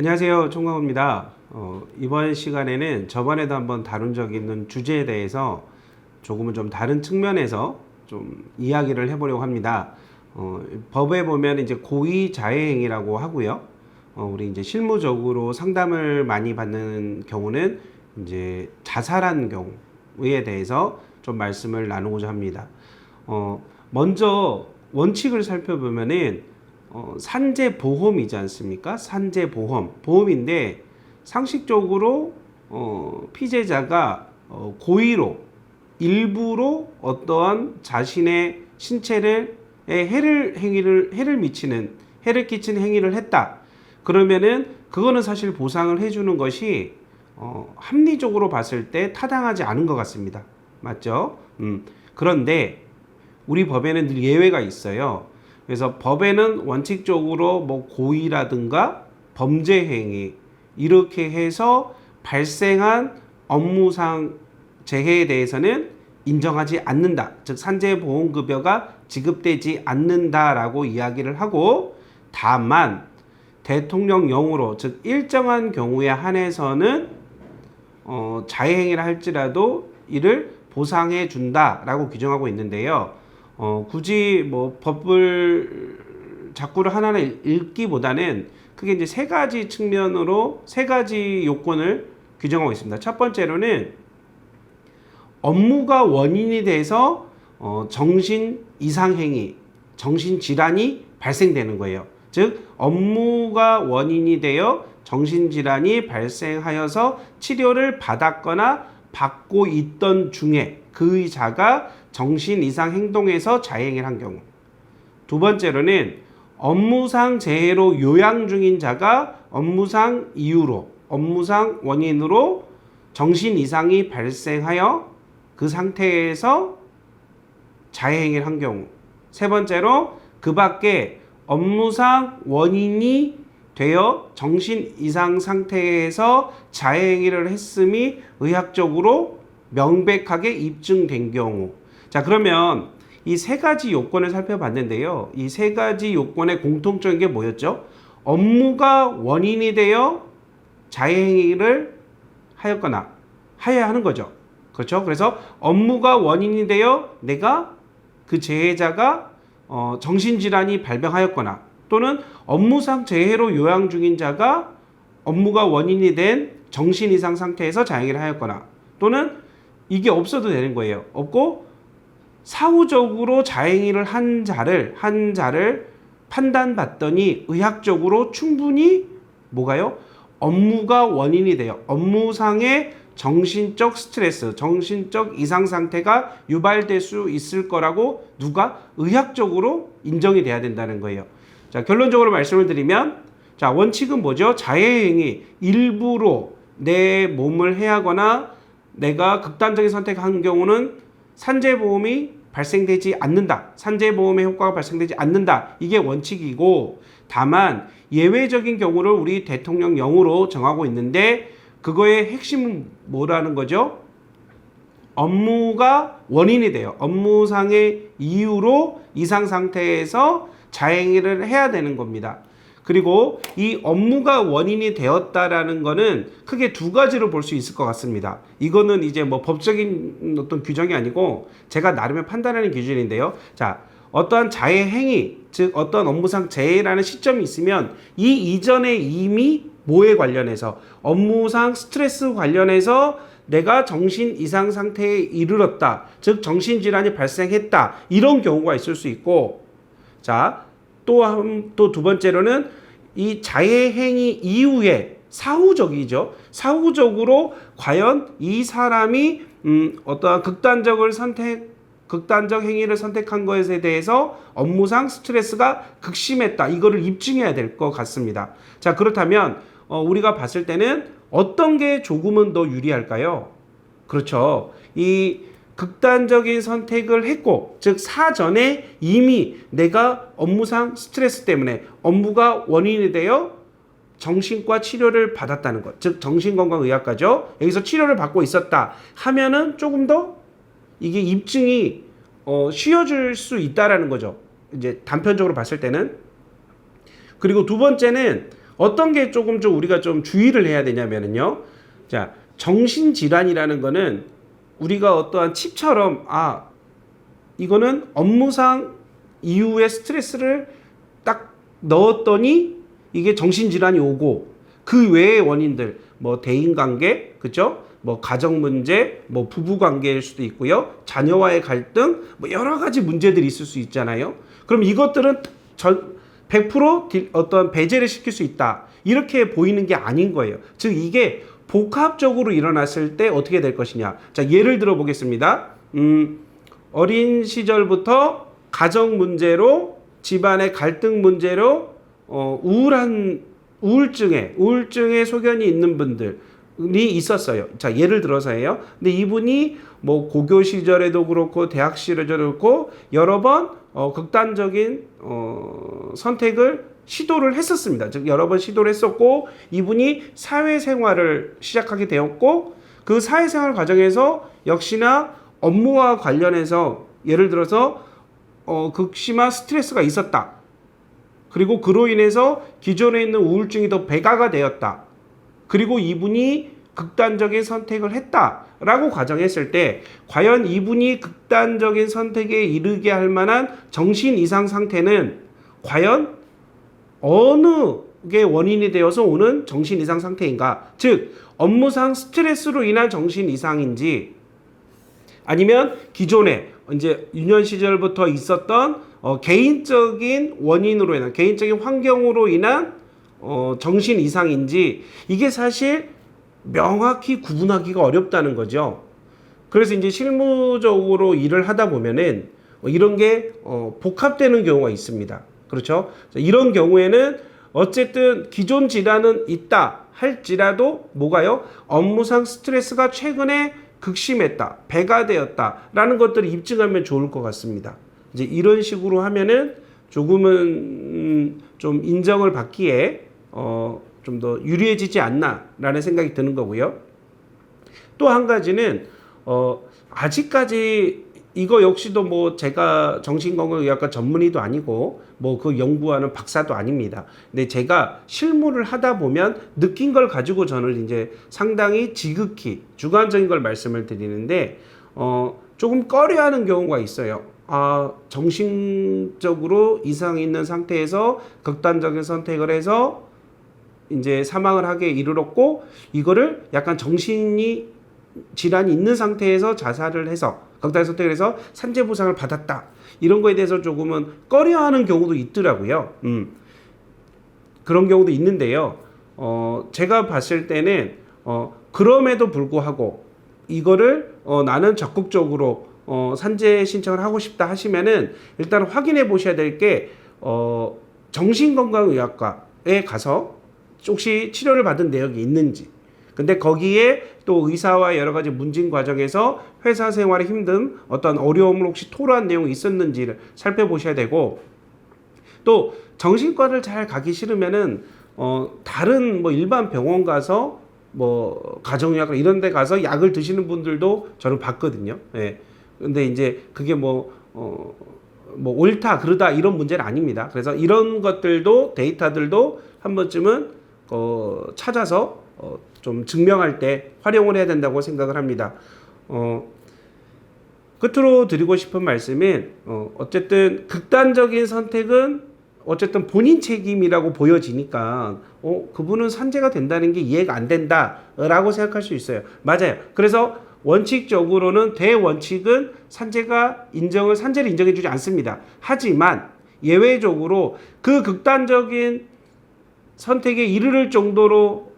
안녕하세요. 총각입니다. 이번 시간에는 저번에도 한번 다룬 적 있는 주제에 대해서 조금은 좀 다른 측면에서 좀 이야기를 해보려고 합니다. 법에 보면 이제 고의자해행위라고 하고요. 우리 이제 실무적으로 상담을 많이 받는 경우는 이제 자살한 경우에 대해서 좀 말씀을 나누고자 합니다. 먼저 원칙을 살펴보면은 산재보험이지 않습니까? 산재보험. 보험인데 상식적으로 피해자가 고의로 일부러 어떠한 자신의 신체를 해를 끼치는 행위를 했다. 그러면은 그거는 사실 보상을 해주는 것이 합리적으로 봤을 때 타당하지 않은 것 같습니다. 맞죠? 그런데 우리 법에는 늘 예외가 있어요. 그래서 법에는 원칙적으로 뭐 고의라든가 범죄 행위 이렇게 해서 발생한 업무상 재해에 대해서는 인정하지 않는다. 즉 산재보험급여가 지급되지 않는다라고 이야기를 하고, 다만 대통령령으로 즉 일정한 경우에 한해서는 자해행위를 할지라도 이를 보상해 준다라고 규정하고 있는데요. 굳이 뭐 법을 자꾸를 하나하나 읽기보다는 크게 이제 세 가지 측면으로 세 가지 요건을 규정하고 있습니다. 첫 번째로는 업무가 원인이 돼서 정신 이상행위, 정신 질환이 발생되는 거예요. 즉 업무가 원인이 되어 정신 질환이 발생하여서 치료를 받았거나 받고 있던 중에 그 의사가 정신 이상 행동에서 자해행위를 한 경우. 두 번째로는 업무상 재해로 요양 중인 자가 업무상 이유로, 업무상 원인으로 정신 이상이 발생하여 그 상태에서 자해행위를 한 경우. 세 번째로 그 밖에 업무상 원인이 되어 정신 이상 상태에서 자해행위를 했음이 의학적으로 명백하게 입증된 경우. 자, 그러면 이 세 가지 요건을 살펴봤는데요. 이 세 가지 요건의 공통적인 게 뭐였죠? 업무가 원인이 되어 자해행위를 하였거나 하여야 하는 거죠. 그렇죠? 그래서 업무가 원인이 되어 내가 그 재해자가 정신질환이 발병하였거나, 또는 업무상 재해로 요양 중인 자가 업무가 원인이 된 정신 이상 상태에서 자해행위를 하였거나, 또는 이게 없어도 되는 거예요. 없고 사후적으로 자해행위를 한 자를 판단받더니 의학적으로 충분히 뭐가요? 업무가 원인이 돼요. 업무상의 정신적 스트레스, 정신적 이상 상태가 유발될 수 있을 거라고 누가 의학적으로 인정이 돼야 된다는 거예요. 자, 결론적으로 말씀을 드리면, 자, 원칙은 뭐죠? 자해행위, 일부러 내 몸을 해하거나 내가 극단적인 선택한 경우는 산재보험이 발생되지 않는다. 산재보험의 효과가 발생되지 않는다. 이게 원칙이고, 다만 예외적인 경우를 우리 대통령령으로 정하고 있는데, 그거의 핵심은 뭐라는 거죠? 업무가 원인이 돼요. 업무상의 이유로 이상 상태에서 자해행위를 해야 되는 겁니다. 그리고 이 업무가 원인이 되었다라는 거는 크게 두 가지로 볼 수 있을 것 같습니다. 이거는 이제 뭐 법적인 어떤 규정이 아니고 제가 나름의 판단하는 기준인데요. 자, 어떠한 자해 행위, 즉 어떤 업무상 재해라는 시점이 있으면 이 이전에 이미 뭐에 관련해서 업무상 스트레스 관련해서 내가 정신 이상 상태에 이르렀다. 즉 정신질환이 발생했다. 이런 경우가 있을 수 있고, 자, 또 두 번째로는 이 자해행위 이후에 사후적이죠. 사후적으로 과연 이 사람이 어떠한 극단적 행위를 선택한 것에 대해서 업무상 스트레스가 극심했다. 이거를 입증해야 될 것 같습니다. 자, 그렇다면 우리가 봤을 때는 어떤 게 조금은 더 유리할까요? 그렇죠. 이 극단적인 선택을 했고, 즉 사전에 이미 내가 업무상 스트레스 때문에 업무가 원인이 되어 정신과 치료를 받았다는 것, 즉 정신건강의학과죠. 여기서 치료를 받고 있었다 하면은 조금 더 이게 입증이 쉬워질 수 있다라는 거죠. 이제 단편적으로 봤을 때는. 그리고 두 번째는 어떤 게 조금 좀 우리가 좀 주의를 해야 되냐면은요. 자, 정신질환이라는 거는 우리가 어떠한 칩처럼 이거는 업무상 이후에 스트레스를 딱 넣었더니 이게 정신질환이 오고 그 외의 원인들 뭐 대인관계 그죠? 뭐 가정문제, 뭐 부부관계일 수도 있고요. 자녀와의 갈등, 뭐 여러 가지 문제들이 있을 수 있잖아요. 그럼 이것들은 100% 어떤 배제를 시킬 수 있다. 이렇게 보이는 게 아닌 거예요. 즉 이게 복합적으로 일어났을 때 어떻게 될 것이냐. 자, 예를 들어 보겠습니다. 어린 시절부터 가정 문제로 집안의 갈등 문제로 우울증에 소견이 있는 분들이 있었어요. 자, 예를 들어서예요. 근데 이분이 뭐 고교 시절에도 그렇고 대학 시절에도 그렇고 여러 번 극단적인 선택을 시도를 했었습니다. 즉 여러 번 시도를 했었고 이분이 사회생활을 시작하게 되었고 그 사회생활 과정에서 역시나 업무와 관련해서 예를 들어서 극심한 스트레스가 있었다. 그리고 그로 인해서 기존에 있는 우울증이 더 배가가 되었다. 그리고 이분이 극단적인 선택을 했다라고 가정했을 때 과연 이분이 극단적인 선택에 이르게 할 만한 정신 이상 상태는 과연 어느 게 원인이 되어서 오는 정신 이상 상태인가? 즉 업무상 스트레스로 인한 정신 이상인지 아니면 기존에 이제 유년 시절부터 있었던 개인적인 원인으로 인한 개인적인 환경으로 인한 정신 이상인지 이게 사실 명확히 구분하기가 어렵다는 거죠. 그래서 이제 실무적으로 일을 하다 보면은 이런 게 복합되는 경우가 있습니다. 그렇죠? 이런 경우에는 어쨌든 기존 질환은 있다 할지라도 뭐가요? 업무상 스트레스가 최근에 극심했다, 배가 되었다라는 것들을 입증하면 좋을 것 같습니다. 이제 이런 식으로 하면은 조금은 좀 인정을 받기에 좀 더 유리해지지 않나라는 생각이 드는 거고요. 또 한 가지는 아직까지 이거 역시도 뭐 제가 정신건강의학과 전문의도 아니고 뭐 그 연구하는 박사도 아닙니다. 근데 제가 실무를 하다 보면 느낀 걸 가지고 저는 이제 상당히 지극히 주관적인 걸 말씀을 드리는데 조금 꺼려하는 경우가 있어요. 정신적으로 이상이 있는 상태에서 극단적인 선택을 해서 이제 사망을 하게 이르렀고 이거를 약간 정신이 질환이 있는 상태에서 자살을 해서 극단적 선택을 해서 산재 보상을 받았다. 이런 거에 대해서 조금은 꺼려하는 경우도 있더라고요. 그런 경우도 있는데요. 제가 봤을 때는 그럼에도 불구하고 이거를 나는 적극적으로 산재 신청을 하고 싶다 하시면은 일단 확인해 보셔야 될 게 정신건강의학과에 가서 혹시 치료를 받은 내역이 있는지 근데 거기에 또 의사와 여러 가지 문진 과정에서 회사 생활에 힘든 어떤 어려움을 혹시 토로한 내용이 있었는지를 살펴보셔야 되고 또 정신과를 잘 가기 싫으면은 다른 뭐 일반 병원 가서 뭐 가정의학과 이런 데 가서 약을 드시는 분들도 저는 봤거든요. 예. 근데 이제 그게 뭐 옳다 그르다 이런 문제는 아닙니다. 그래서 이런 것들도 데이터들도 한 번쯤은 찾아서 좀 증명할 때 활용을 해야 된다고 생각을 합니다. 끝으로 드리고 싶은 말씀은 어쨌든 극단적인 선택은 어쨌든 본인 책임이라고 보여지니까 그분은 산재가 된다는 게 이해가 안 된다라고 생각할 수 있어요. 맞아요. 그래서 원칙적으로는 대원칙은 산재를 인정해주지 않습니다. 하지만 예외적으로 그 극단적인 선택에 이르를 정도로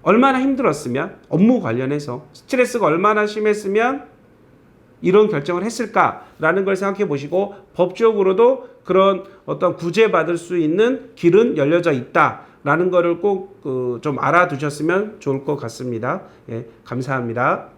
얼마나 힘들었으면 업무 관련해서 스트레스가 얼마나 심했으면 이런 결정을 했을까라는 걸 생각해 보시고 법적으로도 그런 어떤 구제받을 수 있는 길은 열려져 있다라는 거를 꼭 좀 알아두셨으면 좋을 것 같습니다. 예, 감사합니다.